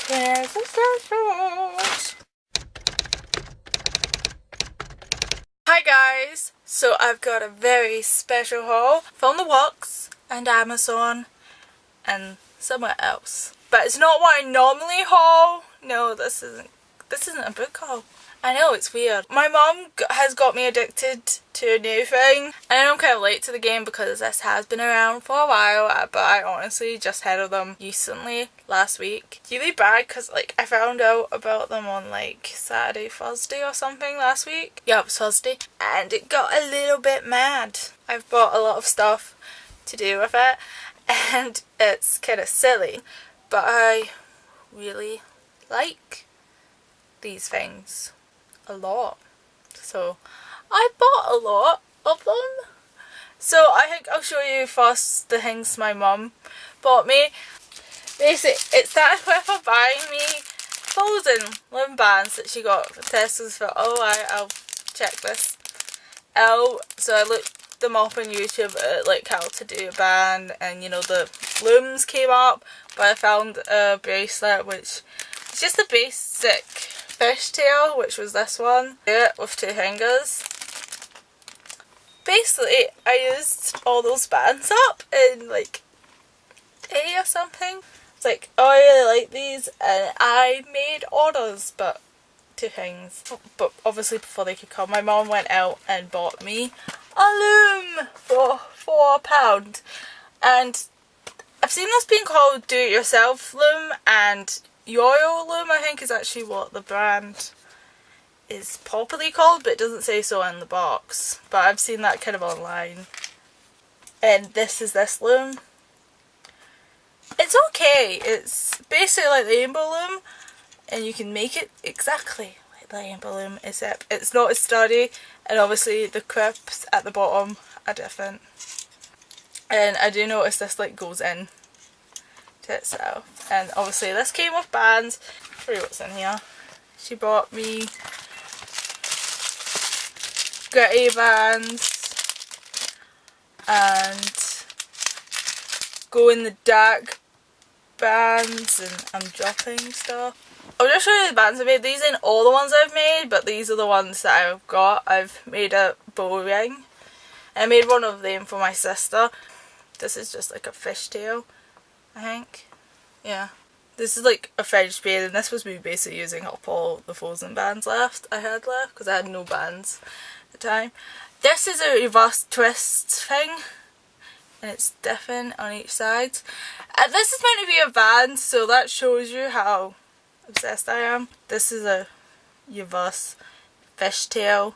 There's a surprise. Hi guys, so I've got a very special haul from the Works and Amazon and somewhere else. But it's not what I normally haul. No, this isn't a book haul. I know, it's weird. My mum has got me addicted to a new thing. I know I'm kind of late to the game because this has been around for a while, but I honestly just heard of them recently, last week. Really bad because like I found out about them on like Saturday, Thursday or something last week. Yeah, it was Thursday. And it got a little bit mad. I've bought a lot of stuff to do with it and it's kind of silly, but I really like these things a lot, so I bought a lot of them. So I think I'll show you first the things my mum bought me. Basically, it started with her buying me frozen limb bands that she got for Tesco's for, I'll check this out. So I looked them up on YouTube at like how to do a band, and you know the looms came up, but I found a bracelet which is just a basic fishtail, which was this one, with two fingers. Basically, I used all those bands up in like a day or something. It's like, oh, I really like these, and I made orders, but two things. But obviously before they could come, my mum went out and bought me a loom for £4. And I've seen this being called do-it-yourself loom, and Yoyo Loom I think is actually what the brand is properly called, but it doesn't say so in the box. But I've seen that kind of online. And this is this loom. It's okay. It's basically like the Rainbow Loom, and you can make it exactly like the Rainbow Loom, except it's not as sturdy, and obviously the clips at the bottom are different. And I do notice this like goes in itself, and obviously this came with bands. I'll show you what's in here. She bought me gritty bands and go in the dark bands, and I'm dropping stuff. I'll just show you the bands I made. These ain't all the ones I've made, but these are the ones that I've got. I've made a bow ring, and I made one of them for my sister. This is just like a fishtail, I think. Yeah. This is like a French braid, and this was me basically using up all the frozen bands I had left because I had no bands at the time. This is a reverse twist thing, and it's different on each side. And this is meant to be a band, so that shows you how obsessed I am. This is a reverse fishtail,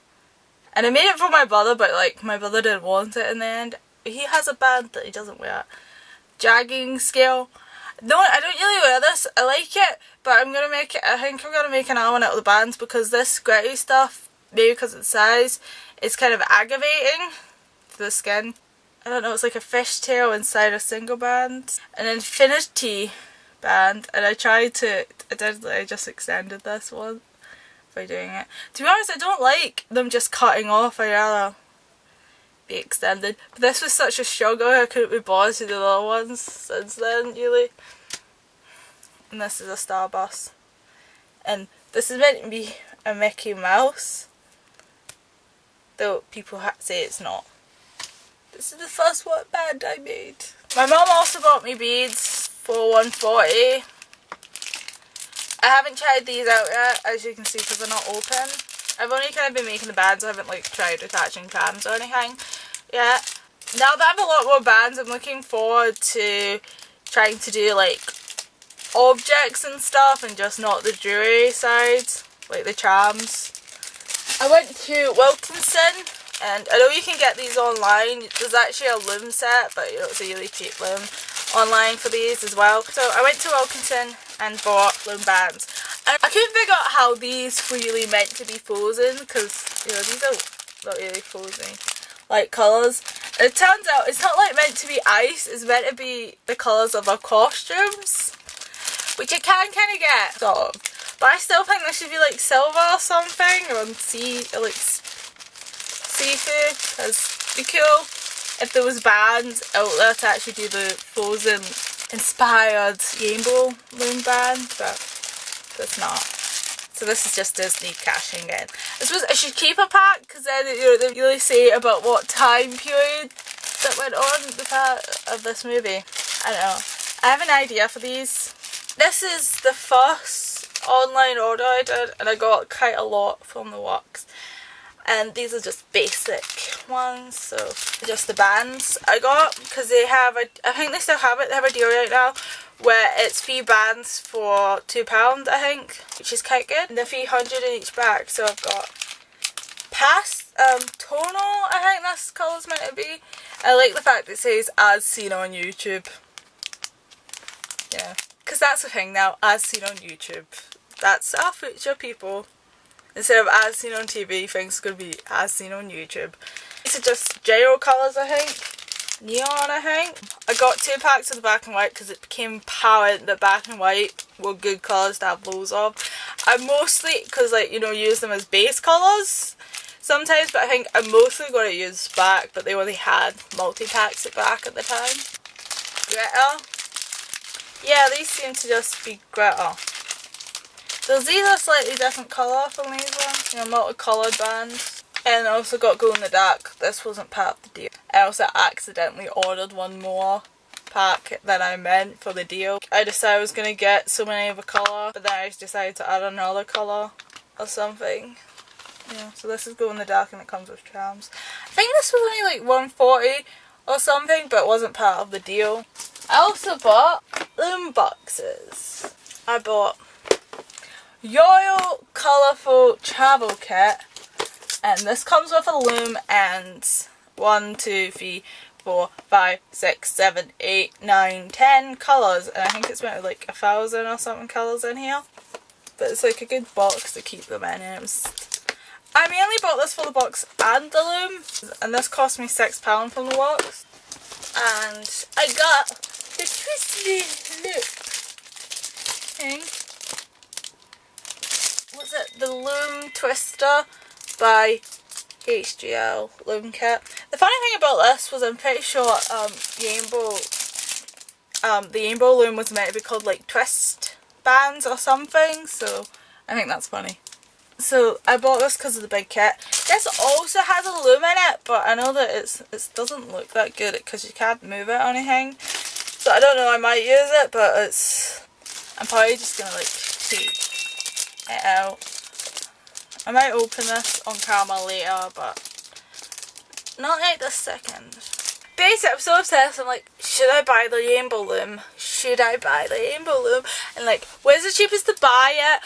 and I made it for my brother, but like my brother didn't want it in the end. He has a band that he doesn't wear. Jagging scale. No, I don't really wear this. I like it, but I'm gonna make it. I think I'm gonna make another one out of the bands because this gritty stuff, maybe because of the size, is kind of aggravating to the skin. I don't know. It's like a fishtail inside a single band, and then finished T band. And I tried to. I just extended this one by doing it. To be honest, I don't like them just cutting off. I rather be extended, but this was such a struggle I couldn't be bothered to do the other ones since then really. And this is a Starburst, and this is meant to be a Mickey Mouse, though people say it's not. This is the first white band I made. My mum also bought me beads for £1.40. I haven't tried these out yet, as you can see, because they're not open. I've only kind of been making the bands. I haven't like tried attaching cams or anything yet. Now that I have a lot more bands, I'm looking forward to trying to do like objects and stuff, and just not the jewelry side, like the charms. I went to Wilkinson, and I know you can get these online. There's actually a loom set, but you know, it's a really cheap loom online for these as well. So I went to Wilkinson and bought loom bands. And I couldn't figure out how these were really meant to be frozen, because you know these are not really frozen like colours. And it turns out it's not like meant to be ice, it's meant to be the colours of our costumes, which I can kind of get, sort of. But I still think this should be like silver or something, or on like seafood, because it'd be cool if there was bands out there to actually do the frozen inspired rainbow loom band, but It's not. So this is just Disney cashing in. I suppose I should keep a pack because then they really say about what time period that went on the part of this movie. I don't know. I have an idea for these. This is the first online order I did, and I got quite a lot from the works. And these are just basic ones, so just the bands I got, because they have I think they still have it, they have a deal right now where it's 3 bands for £2 I think, which is quite good. And they're 300 in each bag, so I've got tonal, I think this colour's meant to be. I like the fact it says as seen on YouTube. Yeah, because that's the thing now, as seen on YouTube. That's our future, people. Instead of as seen on TV, things could be as seen on YouTube. These are just general colours, I think. Neon, I think. I got 2 packs of the black and white because it became apparent that black and white were good colours to have loads of. I mostly, because like, you know, use them as base colours sometimes, but I think I mostly got to use black, but they only had multi-packs at black at the time. Glitter. Yeah, these seem to just be glitter. So these are slightly different colour from these ones, you know, multicoloured bands. And I also got Glow in the Dark. This wasn't part of the deal. I also accidentally ordered one more pack than I meant for the deal. I decided I was going to get so many of a colour, but then I just decided to add another colour or something. Yeah, so this is Glow in the Dark and it comes with charms. I think this was only like $1.40 or something, but it wasn't part of the deal. I also bought loom boxes. I bought Yo-Yo Colourful Travel Kit, and this comes with a loom and 1, 2, 3, 4, 5, 6, 7, 8, 9, 10 colours, and I think it's about like 1,000 or something colours in here. But it's like a good box to keep them in, and it was... I mainly bought this for the box and the loom, and this cost me £6 from the box. And I got the Twisty Look thing. What's it? The Loom Twister by HGL Loom Kit. The funny thing about this was I'm pretty sure the Rainbow Loom was meant to be called like twist bands or something, so I think that's funny. So I bought this because of the big kit. This also has a loom in it, but I know that it doesn't look that good because you can't move it or anything. So I don't know, I might use it, but I'm probably just gonna like take it out. I might open this on camera later, but not right this second. Basically, I'm so obsessed. I'm like, should I buy the Rainbow Loom? Should I buy the Rainbow Loom? And like, where's the cheapest to buy it?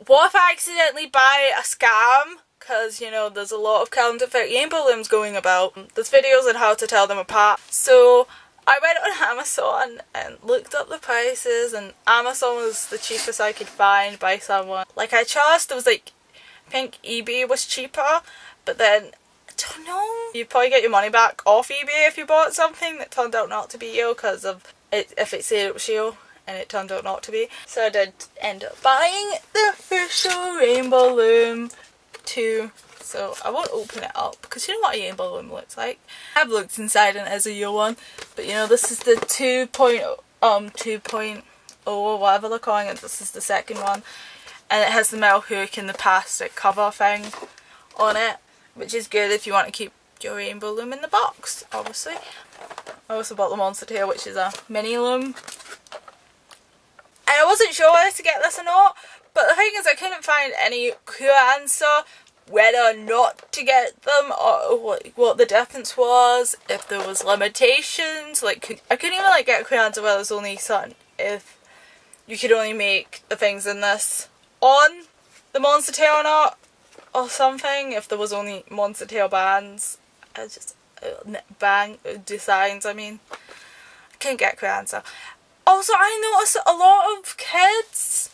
What if I accidentally buy a scam? Because, you know, there's a lot of counterfeit Rainbow Looms going about. There's videos on how to tell them apart. So I went on Amazon and looked up the prices, and Amazon was the cheapest I could find by someone like I trust. There was like, I think eBay was cheaper, but then I don't know. You'd probably get your money back off eBay if you bought something that turned out not to be you because of it, if it said it was you and it turned out not to be. So I did end up buying the official Rainbow Loom 2. So I won't open it up because you know what a Rainbow Loom looks like. I've looked inside and it is a real one, but you know, this is the 2.0 or whatever they're calling it. This is the second one, and it has the metal hook and the plastic cover thing on it, which is good if you want to keep your Rainbow Loom in the box, obviously. I also bought the Monster Tail, which is a mini loom. And I wasn't sure whether to get this or not, but the thing is I couldn't find any clear answer whether or not to get them, or what the difference was, if there was limitations. Like, I couldn't even like get a clear answer whether there's only certain, if you could only make the things in this on the Monster Tail or not, or something, if there was only Monster Tail bands, designs, I mean. I couldn't get a clear answer. Also, I noticed a lot of kids,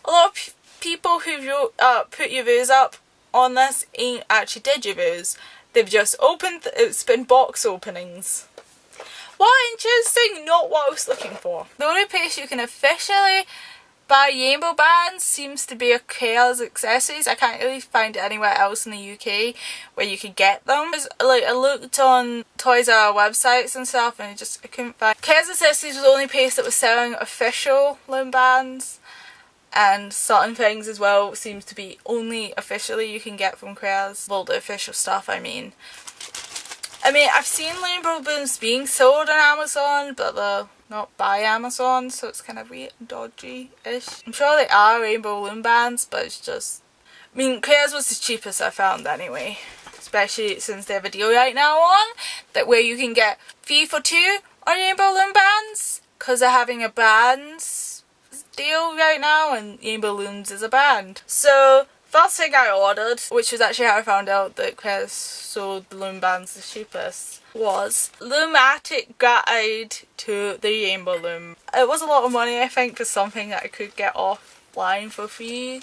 a lot of people who put reviews up on this ain't actually did reviews. They've just opened, it's been box openings. What interesting, not what I was looking for. The only place you can officially buy Rainbow bands seems to be Claire's Accessories. I can't really find it anywhere else in the UK where you could get them. Like, I looked on Toys R Us websites and stuff and I couldn't find. Claire's Accessories was the only place that was selling official loom bands. and certain things as well seems to be only officially you can get from Krayas. Well, the official stuff, I mean, I've seen rainbow balloons being sold on Amazon, but they're not by Amazon, so it's kind of weird and dodgy-ish. I'm sure they are rainbow balloon bands, but it's just, Krayas was the cheapest I found anyway. Especially since they have a deal right now on that where you can get 3 for 2 on rainbow balloon bands, because they're having a bands deal right now, and Rainbow Balloons is a band. So first thing I ordered, which was actually how I found out that Krayas sold balloon bands the cheapest, was Loomatic Guide to the Rainbow Loom. It was a lot of money, I think, for something that I could get offline for free.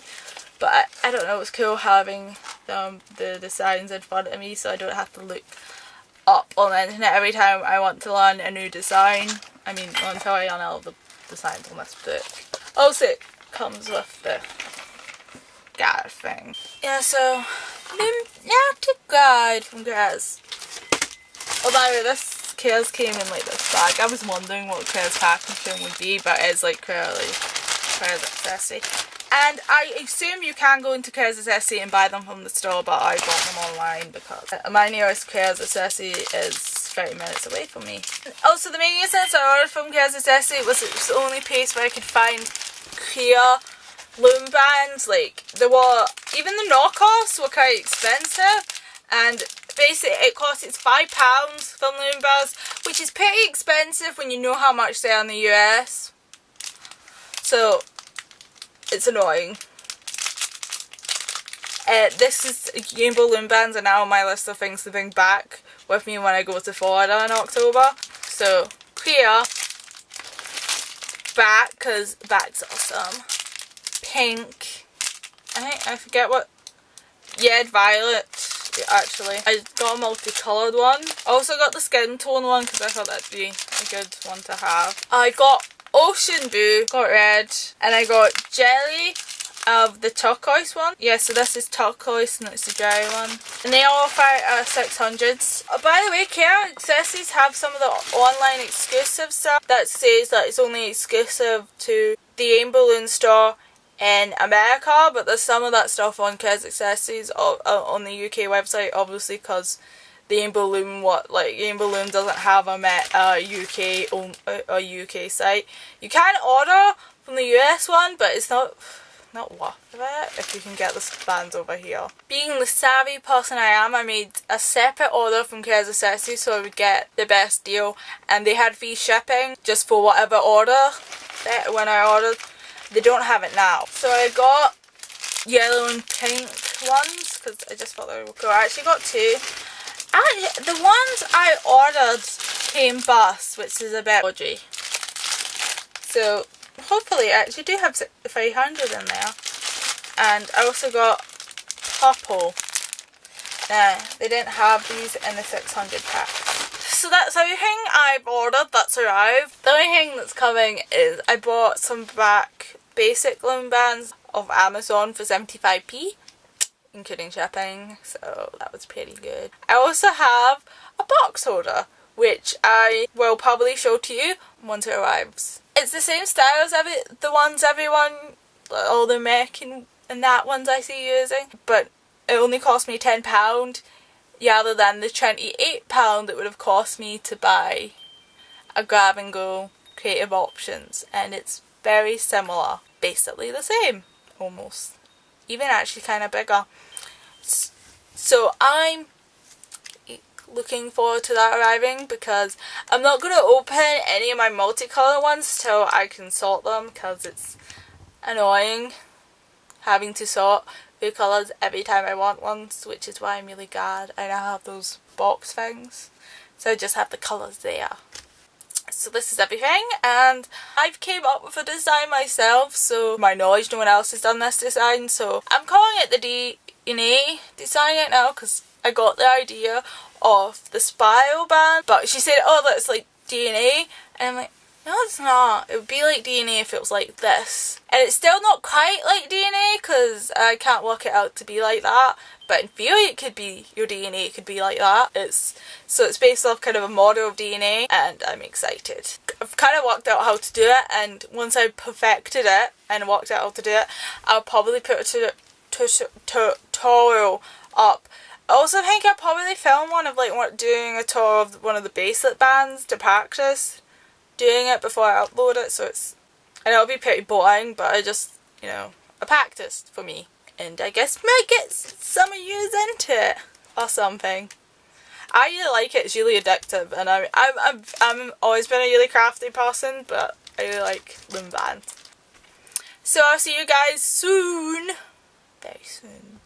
But I don't know, it's cool having the designs in front of me, so I don't have to look up on the internet every time I want to learn a new design. Until I learn all the designs on this book. Also, it comes with the guide thing. Yeah, so Loomatic Guide from Krayas. Oh, by the way, this Krayas came in like this bag. I was wondering what Krayas packaging would be, but it's like Krayas accessory. And I assume you can go into Krayas Accessory and buy them from the store, but I bought them online because my nearest Krayas Accessory is 30 minutes away from me. Also, the main reason I ordered from Krayas Accessory was it was the only place where I could find Kraya loom bands. Like, even the knockoffs were quite expensive, and basically it costs £5 for loom bands, which is pretty expensive when you know how much they are in the US. So it's annoying. This is Rainbow Loom bands are now on my list of things to bring back with me when I go to Florida in October. So Kraya back, because back's awesome. Pink. I forget what. Yeah, violet. Actually, I got a multicoloured one. I also got the skin tone one because I thought that'd be a good one to have. I got Ocean Blue, got red, and I got Jelly of the turquoise one. Yeah, so this is turquoise and it's the jelly one. And they all offer 600s. Oh, by the way, Kraya Accessories have some of the online exclusive stuff that says that it's only exclusive to the Rainbow Balloon store in America, but there's some of that stuff on Krayas Accessories on the UK website, obviously, because the Rainbow Loom, Rainbow Loom doesn't have a UK site. You can order from the US one, but it's not worth it if you can get the bands over here. Being the savvy person I am, I made a separate order from Krayas Accessories so I would get the best deal, and they had free shipping just for whatever order when I ordered. They don't have it now. So I got yellow and pink ones because I just thought they were cool. I actually got 2. The ones I ordered came bust, which is a bit dodgy. So hopefully I actually do have 300 in there. And I also got purple. Nah, they didn't have these in the 600 pack. So that's everything I've ordered that's arrived. The only thing that's coming is I bought some black basic loom bands off Amazon for 75p. Including shipping, so that was pretty good. I also have a box holder, which I will probably show to you once it arrives. It's the same style as all the American and that ones I see using, but it only cost me £10 rather than the £28 it would have cost me to buy a grab and go Creative Options, and it's very similar, basically the same, almost. Even actually kind of bigger. So I'm looking forward to that arriving because I'm not going to open any of my multicolour ones till I can sort them, because it's annoying having to sort the colours every time I want ones, which is why I'm really glad I now have those box things. So I just have the colours there. So this is everything, and I've came up with a design myself, so my knowledge, no one else has done this design, so I'm calling it the DNA design right now because I got the idea of the spiral band, but she said, oh, that's like DNA, and I'm like, No, it's not. It would be like DNA if it was like this. And it's still not quite like DNA because I can't work it out to be like that. But in theory it could be, your DNA could be like that. So it's based off kind of a model of DNA, and I'm excited. I've kind of worked out how to do it, and once I perfected it and worked out how to do it, I'll probably put a tutorial up. I also think I'll probably film one of like doing a tour of one of the bracelet bands to practice doing it before I upload it, so I know it'll be pretty boring, but I just, you know, a practice for me, and I guess might get some of yous into it or something. I really like it. It's really addictive, and I'm always been a really crafty person, but I really like them bands. So I'll see you guys soon, very soon.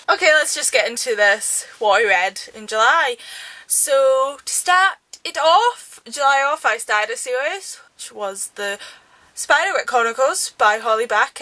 Okay, let's just get into this, what I read in July. So to start it off, July off, I started a series, which was the Spiderwick Chronicles by Holly Brackett.